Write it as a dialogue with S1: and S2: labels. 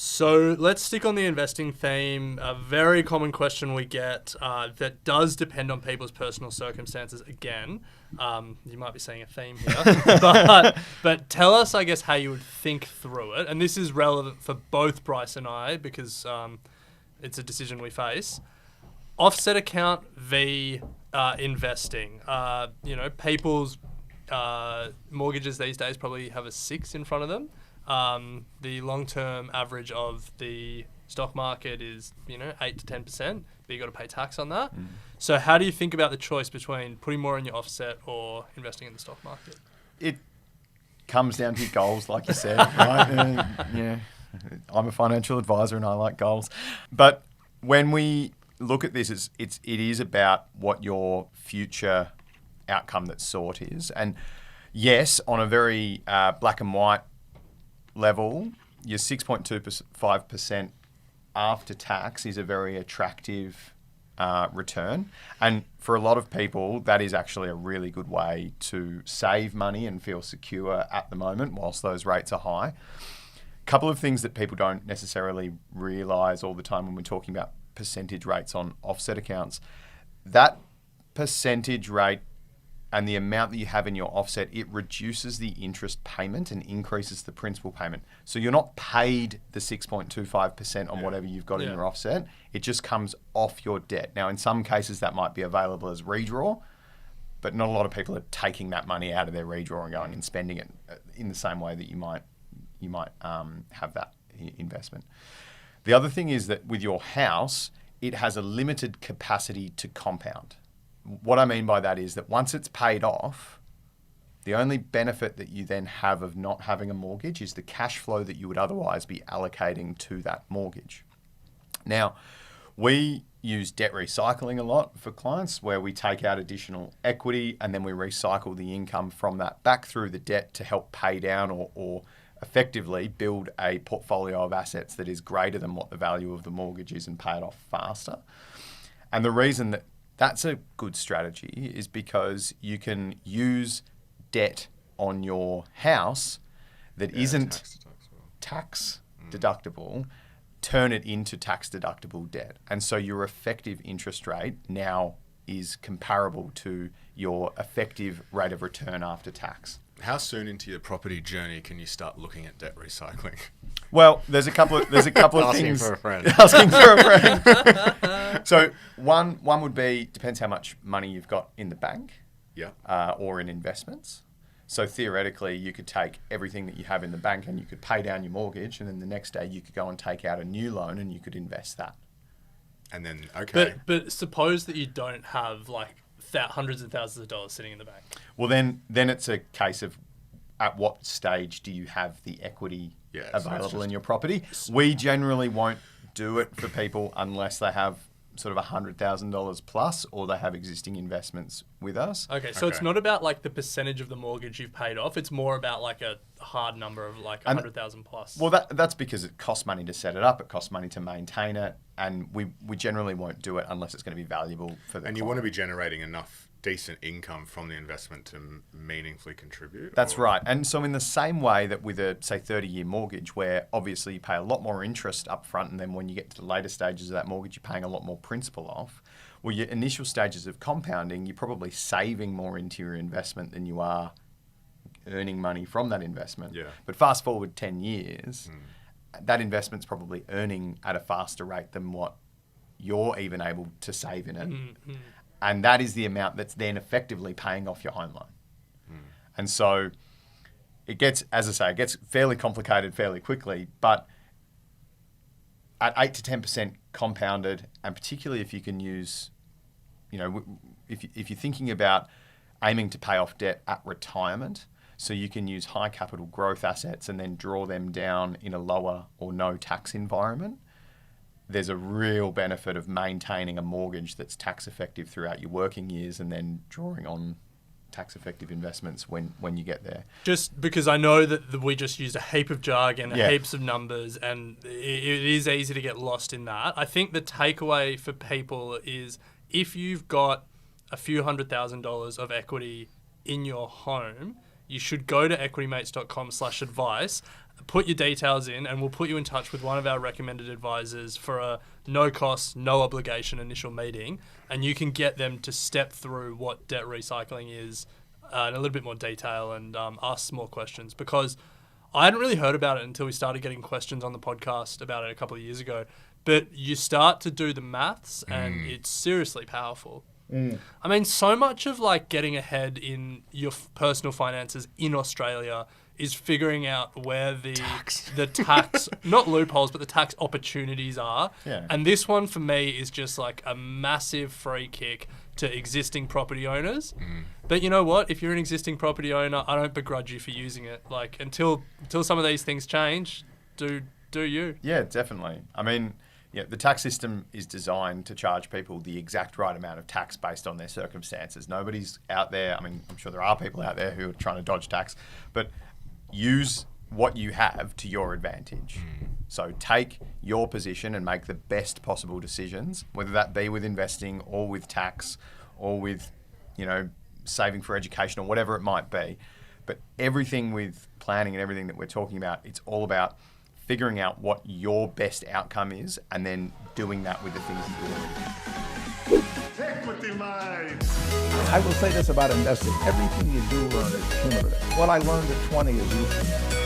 S1: So let's stick on the investing theme. A very common question we get that does depend on people's personal circumstances. Again, you might be seeing a theme here, but tell us, I guess, how you would think through it. And this is relevant for both Bryce and I because it's a decision we face. Offset account v investing. People's mortgages these days probably have a 6 in front of them. The long-term average of the stock market is, 8 to 10%, but you got to pay tax on that. So how do you think about the choice between putting more in your offset or investing in the stock market?
S2: It comes down to your goals, like you said, right? I'm a financial advisor and I like goals. But when we look at this, it is about what your future outcome that's sought is. And yes, on a very black and white level, your 6.25% after tax is a very attractive return. And for a lot of people, that is actually a really good way to save money and feel secure at the moment whilst those rates are high. A couple of things that people don't necessarily realise all the time when we're talking about percentage rates on offset accounts. That percentage rate and the amount that you have in your offset, it reduces the interest payment and increases the principal payment. So you're not paid the 6.25% on whatever you've got in your offset. It just comes off your debt. Now, in some cases, that might be available as redraw, but not a lot of people are taking that money out of their redraw and going and spending it in the same way that you might have that investment. The other thing is that with your house, it has a limited capacity to compound. What I mean by that is that once it's paid off, the only benefit that you then have of not having a mortgage is the cash flow that you would otherwise be allocating to that mortgage. Now, we use debt recycling a lot for clients where we take out additional equity and then we recycle the income from that back through the debt to help pay down or effectively build a portfolio of assets that is greater than what the value of the mortgage is and pay it off faster. And the reason that that's a good strategy is because you can use debt on your house that isn't tax deductible, turn it into tax deductible debt. And so your effective interest rate now is comparable to your effective rate of return after tax.
S3: How soon into your property journey can you start looking at debt recycling?
S2: Well, there's a couple of things.
S3: Asking for a friend.
S2: Asking for a friend. So one would be, depends how much money you've got in the bank or in investments. So theoretically, you could take everything that you have in the bank and you could pay down your mortgage, and then the next day you could go and take out a new loan and you could invest that.
S3: And then, okay.
S1: But suppose that you don't have hundreds of thousands of dollars sitting in the bank.
S2: Well, then it's a case of at what stage do you have the equity available in your property? We generally won't do it for people unless they have sort of $100,000 plus or they have existing investments with us.
S1: Okay, so it's not about the percentage of the mortgage you've paid off. It's more about a hard number of 100,000 plus.
S2: Well, that's because it costs money to set it up. It costs money to maintain it. And we generally won't do it unless it's going to be valuable for the client.
S3: And you want to be generating enough decent income from the investment to meaningfully contribute?
S2: That's right. And so in the same way that with a, say, 30-year mortgage, where obviously you pay a lot more interest up front, and then when you get to the later stages of that mortgage, you're paying a lot more principal off. Well, your initial stages of compounding, you're probably saving more into your investment than you are earning money from that investment.
S3: Yeah.
S2: But fast forward 10 years, that investment's probably earning at a faster rate than what you're even able to save in it. Mm-hmm. And that is the amount that's then effectively paying off your home loan. And so it gets, as I say, it gets fairly complicated fairly quickly, but at 8 to 10% compounded, and particularly if you can use, if you're thinking about aiming to pay off debt at retirement, so you can use high capital growth assets and then draw them down in a lower or no tax environment, there's a real benefit of maintaining a mortgage that's tax effective throughout your working years and then drawing on tax effective investments when you get there.
S1: Just because I know that we just used a heap of jargon, heaps of numbers, and it is easy to get lost in that. I think the takeaway for people is if you've got a few $100,000 of equity in your home, you should go to equitymates.com/advice put your details in, and we'll put you in touch with one of our recommended advisors for a no cost, no obligation initial meeting, and you can get them to step through what debt recycling is in a little bit more detail and ask more questions, because I hadn't really heard about it until we started getting questions on the podcast about it a couple of years ago. But you start to do the maths, and it's seriously powerful. I mean, so much of like getting ahead in your personal finances in Australia is figuring out where the tax not loopholes, but the tax opportunities are.
S2: Yeah.
S1: And this one for me is just like a massive free kick to existing property owners. But you know what? If you're an existing property owner, I don't begrudge you for using it. Like until some of these things change, do you?
S2: Yeah, definitely. I mean, yeah, the tax system is designed to charge people the exact right amount of tax based on their circumstances. Nobody's out there, I mean, I'm sure there are people out there who are trying to dodge tax, but use what you have to your advantage. So take your position and make the best possible decisions, whether that be with investing or with tax or with, saving for education or whatever it might be. But everything with planning and everything that we're talking about, it's all about figuring out what your best outcome is and then doing that with the things that you do.
S4: Equity mind.
S5: I will say this about investing. Everything you do learn is cumulative. What I learned at 20 is useful.